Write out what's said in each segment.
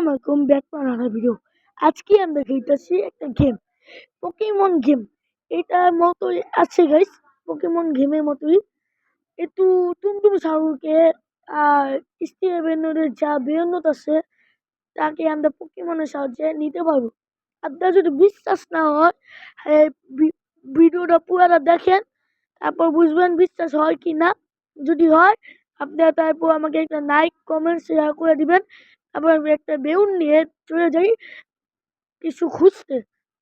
আসসালামু আলাইকুম back to another video. আজকে আমরা খেলতেছি একটা গেম, পোকেমন গেম। এটার মতোই আছে গাইস, পোকেমন গেমের মতোই। একটু টুমটুম সাহুকে আর স্টিভেনের যা বেরোনত আছে তাকে আমরা পোকেমনের সাহায্যে নিতে পারবো। আপনার যদি বিশ্বাস না হয়, এই ভিডিওটা পুরোটা দেখেন, তারপর বুঝবেন বিশ্বাস হয় কি না। যদি হয় আপনারা তারপর আমাকে একটা লাইক কমেন্ট শেয়ার করে দিবেন। তারপর আমি একটা বেউন নিয়ে চলে যাই কিছু খুঁজতে।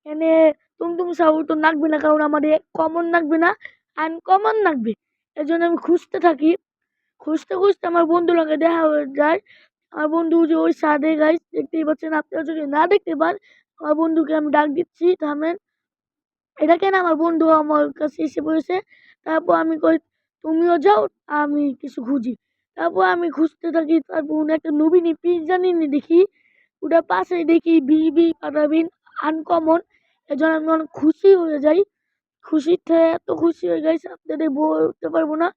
এনে টুমটুম সাহু তো লাগবে না, কারণ আমাদের কমন লাগবে না, আনকমন লাগবে। এই জন্য আমি খুঁজতে থাকি। খুঁজতে খুঁজতে আমার বন্ধুর লগে দেখা হয়ে যায়। আমার বন্ধু যে ওই সাদে গাইস, দেখতেই পাচ্ছেন। আপনারা যদি না দেখতে পান, আমার বন্ধুকে আমি ডাক দিচ্ছি, থামেন। এটা কেন আমার বন্ধু আমার কাছে এসে পড়েছে। তারপর আমি কই তুমিও যাও, আমি কিছু খুঁজি। তারপর আমি খুঁজতে থাকি, তারপর একটা নবীনী পিৎজা নিয়ে দেখি, ওটা পাশে দেখি বিবি পাঠাবিন আনকমন। এজন্য আমি অনেক খুশি হয়ে যাই। খুশিতে এত খুশি হয়ে যাই আপনাদের বলতে পারবো না।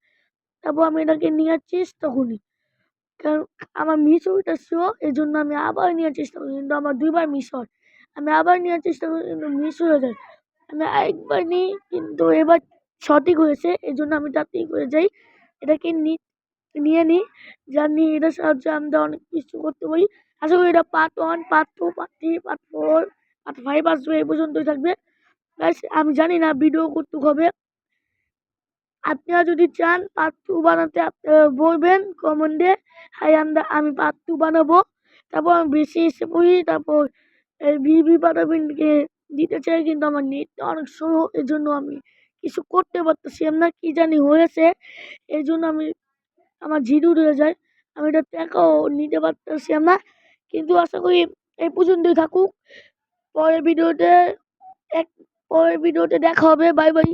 তারপর আমি এটাকে নেওয়ার চেষ্টা করি, কারণ আমার মিস হইতেছিল। এই জন্য আমি আবার নেওয়ার চেষ্টা করি, কিন্তু আমার দুইবার মিস হয়। আমি আবার নেওয়ার চেষ্টা করি, কিন্তু মিস হয়ে যায়। আমি আরেকবার নিই, কিন্তু এবার সঠিক হয়েছে। এই জন্য আমি তাড়াতাড়ি করে যাই, এটাকে নিয়ে নিই। জানি এটার সাহায্যে আমরা অনেক কিছু করতে পারি। আশা করি এটা part 1, part 2, part 3, part 4, part 5 আসবে, এই পর্যন্তই থাকবে। গাইস আমি জানি না ভিডিও কতটুক হবে। আপনারা যদি চান পার্ট 2 বানাতে বলবেন কমেন্টে। আমি পার্ট 2 বানাবো। তারপর আমি বেশি এসে পড়ি, তারপর ভিভি পাঠাবেনকে দিতে চাই, কিন্তু আমার নেটটা অনেক স্লো। এই জন্য আমি কিছু করতে পারতেছিলাম না, কি জানি হয়েছে। এই জন্য আমার জিরো রয়ে যায়। আমি এটা টাকাও নিতে পারতেছিলাম না, কিন্তু আশা করি এই পর্যন্তই থাকুক। পরের ভিডিওতে এক পরের ভিডিওতে দেখা হবে। Bye bye.